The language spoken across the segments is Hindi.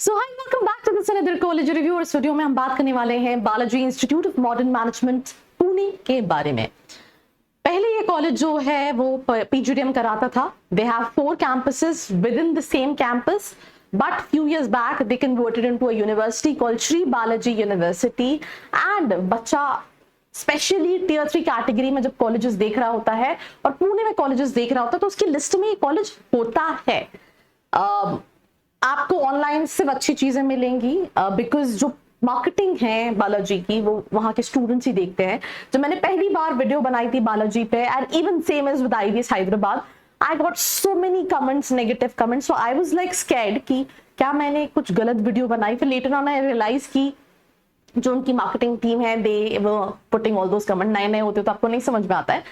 So hi, welcome back to this another college review. और इस वीडियो में हम बात करने वाले हैं Balaji institute of modern management Pune के बारे में। पहले ये कॉलेज जो है वो पीजीडीएम कराता था। They have 4 campuses within the same campus, but few years back they converted into a university called Shri Balaji University। and बच्चा स्पेशली टीयर 3 कैटेगरी में जब कॉलेजेस देख रहा होता है और पुणे में कॉलेजेस देख रहा होता है तो उसकी लिस्ट में ये कॉलेज होता है। आपको ऑनलाइन सिर्फ अच्छी चीजें मिलेंगी बिकॉज जो मार्केटिंग है बालाजी की वो वहां के स्टूडेंट्स ही देखते हैं। जब मैंने पहली बार वीडियो बनाई थी बालाजी पे, and even same as with IVS Hyderabad, I got so many comments, negative comments. So I was like scared कि क्या मैंने कुछ गलत वीडियो बनाई। फिर लेटर ऑन आई रियलाइज की जो उनकी मार्केटिंग टीम है, दे पुटिंग ऑल दोस कमेंट। नए नए होते तो आपको नहीं समझ में आता है।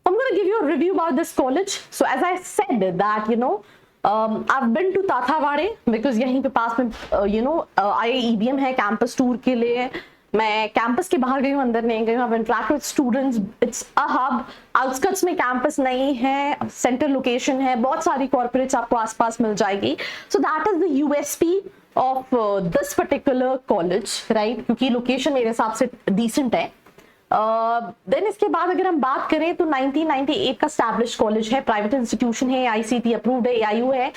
I'm going to give you a review about this college. So as I said that I've been to ताथावाड़े because यहीं पे पास में IIEBM है कैंपस टूर के लिए। मैं कैंपस के बाहर गई हूँ, अंदर नहीं गई हूँ। I've interacted with students. It's a hub. Outskirts में कैंपस नहीं है, सेंटर लोकेशन है, बहुत सारी कॉर्पोरेट्स आपको आसपास मिल जाएगी। So that is the USP of this particular college, right? क्योंकि लोकेशन मेरे हिसाब से डिसेंट है। देन इसके बाद अगर हम बात करें तो 1998 का स्टैब्लिश कॉलेज है, प्राइवेट इंस्टीट्यूशन है, आईसीटी अप्रूव्ड है, एआईयू है।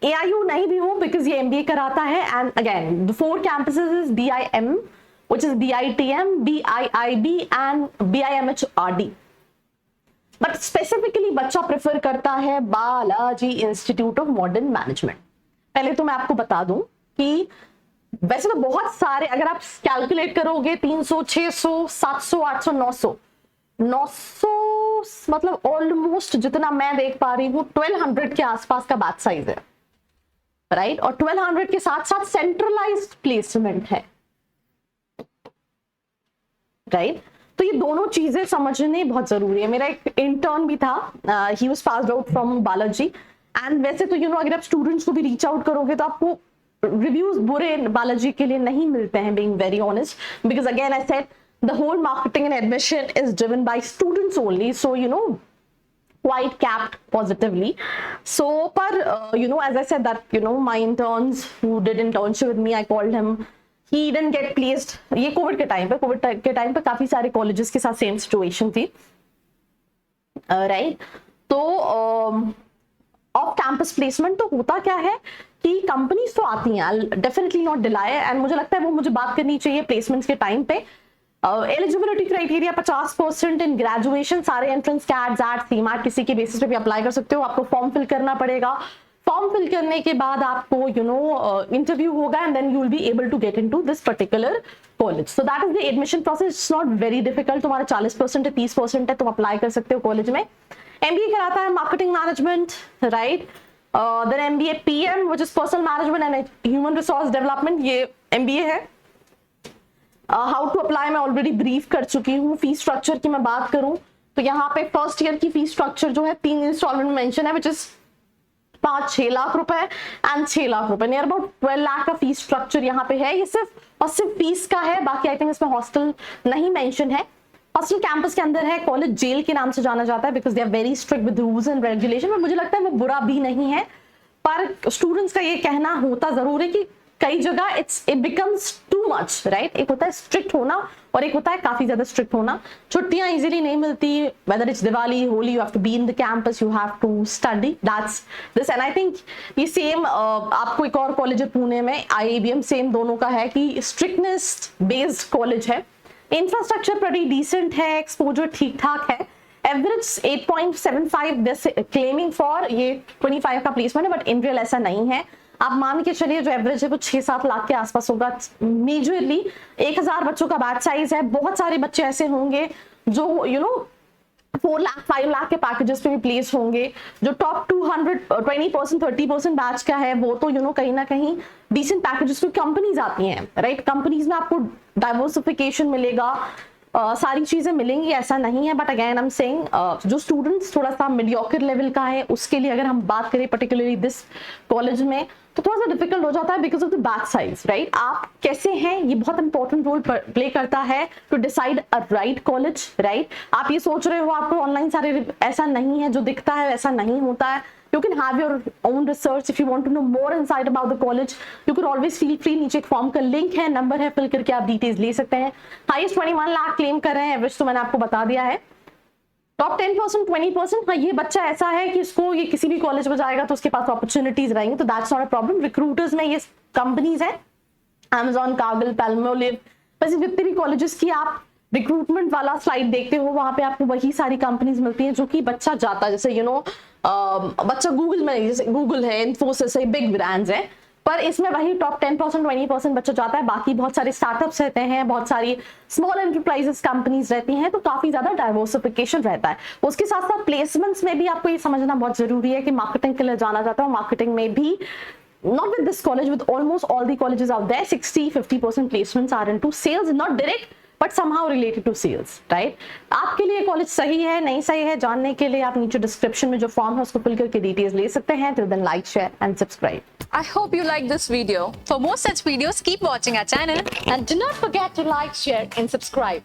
एआईयू नहीं भी हो बिकॉज ये एमबीए कराता है। And again the 4 campuses is BIM, which is BITM, BIIB and BIMHRD। But specifically बच्चा प्रेफर करता है Balaji institute of modern management. पहले तो मैं आपको बता दूं कि वैसे तो बहुत सारे, अगर आप कैलकुलेट करोगे 300, 600, 700, 800, 900 मतलब ऑलमोस्ट जितना मैं देख पा रही हूँ 1200 के आसपास का बैच साइज है, राइट? और 1200 के साथ साथ सेंट्रलाइज्ड प्लेसमेंट है, राइट? तो ये दोनों चीजें समझने बहुत जरूरी है। मेरा एक इंटर्न भी था, he was passed out from Balaji. And वैसे तो अगर आप स्टूडेंट्स को भी रीच आउट करोगे तो आपको रिव्यूज बुरे बालाजी के लिए नहीं मिलते हैं, being very honest, because again I said the whole marketing and admission is driven by students only, so quite capped positively. So पर as I said that my interns who did internship with me, I called him, he didn't get placed। ये कोविड के टाइम पे काफी सारे कॉलेजेस के साथ सेम सिचुएशन थी, राइट? तो ऑफ कैंपस प्लेसमेंट तो होता क्या है कि कंपनीज तो आती हैं, डेफिनेटली नॉट डिलाई। एंड मुझे लगता है वो मुझे बात करनी चाहिए प्लेसमेंट्स के टाइम पे। एलिजिबिलिटी क्राइटेरिया 50% इन ग्रेजुएशन, सारे एंट्रेंस कैट, जैट, सीमैट किसी के बेसिस पे भी अप्लाई कर सकते हो। आपको फॉर्म फिल करना पड़ेगा। फॉर्म फिल करने के बाद आपको इंटरव्यू होगा and then you will be able to get into this particular college. So that is the admission process. It's not very difficult. तुम्हारा 40% है, 30% है, तुम अप्लाई कर सकते हो कॉलेज में। एमबीए कराता है marketing management, right? then MBA PM, which is personal management and human resource development, ये MBA है। हाउ टू अप्लाई मैं ऑलरेडी ब्रीफ कर चुकी हूँ। फीस स्ट्रक्चर की मैं बात करूं तो यहाँ पे फर्स्ट ईयर की फीस स्ट्रक्चर जो है 3 इंस्टॉलमेंट मेंशन है, विच इज 5-6 लाख रुपए एंड 6 लाख रुपए, नियर अबाउट 12 लाख का फीस स्ट्रक्चर यहाँ पे है। ये सिर्फ और सिर्फ फीस का है, बाकी आई थिंक इसमें हॉस्टल नहीं मेंशन है। हॉस्टल कैंपस के अंदर है। कॉलेज जेल के नाम से जाना जाता है because they are very strict with rules and regulation. मुझे लगता है वो बुरा भी नहीं है, पर स्टूडेंट्स का ये कहना होता जरूर है कि कई जगह it becomes too much, right? एक होता है स्ट्रिक्ट होना और एक होता है काफी ज्यादा स्ट्रिक्ट होना। छुट्टियां इजीली नहीं मिलती, whether it's Diwali, Holi, you have to be in the campus, you have to study, that's this. And I think ये सेम आपको एक और कॉलेज है पुणे में, IIBM, सेम दोनों का है कि स्ट्रिक्टनेस बेस्ड कॉलेज है। इंफ्रास्ट्रक्चर बड़ी डिसेंट है, एक्सपोजर ठीक ठाक है। एवरेज 8.75 क्लेमिंग फॉर ये 25 का प्लेसमेंट है, बट इन रियल ऐसा नहीं है। आप मान के चलिए जो एवरेज है वो 6-7 लाख के आसपास होगा। मेजरली 1000 बच्चों का बैच साइज है। बहुत सारे बच्चे ऐसे होंगे जो 4 लाख 5 लाख के पैकेजेस पे भी प्लेस होंगे। जो टॉप 20% 30% बैच का है वो तो कहीं ना कहीं डिसेंट पैकेजेस पे कंपनीज आती हैं, राइट? कंपनीज में आपको डाइवर्सिफिकेशन मिलेगा, सारी चीजें मिलेंगी, ऐसा नहीं है। But again I am saying जो स्टूडेंट्स थोड़ा सा मीडियोकर लेवल का है उसके लिए अगर हम बात करें पर्टिकुलरली दिस कॉलेज में तो थोड़ा सा डिफिकल्ट हो जाता है because of the batch size, right? आप कैसे हैं ये बहुत इंपॉर्टेंट रोल प्ले करता है to decide a right college, right? आप ये सोच रहे हो आपको ऑनलाइन सारे, ऐसा नहीं है, जो दिखता है वैसा नहीं होता है। You can have your own research. If you want to know more insight about the college, you could always feel free. नीचे एक फॉर्म का लिंक है, नंबर है, फिल करके आप डिटेल्स ले सकते हैं. हाईएस्ट 21 लाख क्लेम कर रहे हैं, विच तो मैंने आपको बता दिया है. टॉप 10%, 20%, हाँ ये बच्चा ऐसा है कि इसको ये किसी भी कॉलेज में जाएगा तो उसके पास अपॉर्चुनिटीज रहेंगे, तो that's not a problem. Recruiters में ये कंपनीज है, Amazon, Kaggle, Palmolive, वैसे जितने भी कॉलेजेस की आप रिक्रूटमेंट वाला स्लाइड देखते हो वहां पे आपको वही सारी कंपनीज मिलती हैं जो कि बच्चा जाता है. जैसे बच्चा गूगल में, जैसे गूगल है, इन्फोसिस है, बिग ब्रांड्स है, पर इसमें वही टॉप 10%, 20% बच्चा जाता है. बाकी बहुत सारे स्टार्टअप्स रहते हैं, बहुत सारी स्मॉल एंटरप्राइजेस कंपनीज रहती हैं, तो काफी ज्यादा डाइवर्सिफिकेशन रहता है. उसके साथ साथ प्लेसमेंट्स में भी आपको ये समझना बहुत जरूरी है कि मार्केटिंग के लिए जाना चाहता है, मार्केटिंग में भी not with this college, with almost all the colleges out there, 60-50% placements are into sales, not direct but somehow related to sales, right? आपके लिए कॉलेज सही है नहीं सही है जानने के लिए आप नीचे डिस्क्रिप्शन में जो फॉर्म है उसको फिल करके डिटेल्स ले सकते हैं. Till then, like, share and subscribe. I hope you like this video. For more such videos, keep watching our channel And do not forget to like, share and subscribe.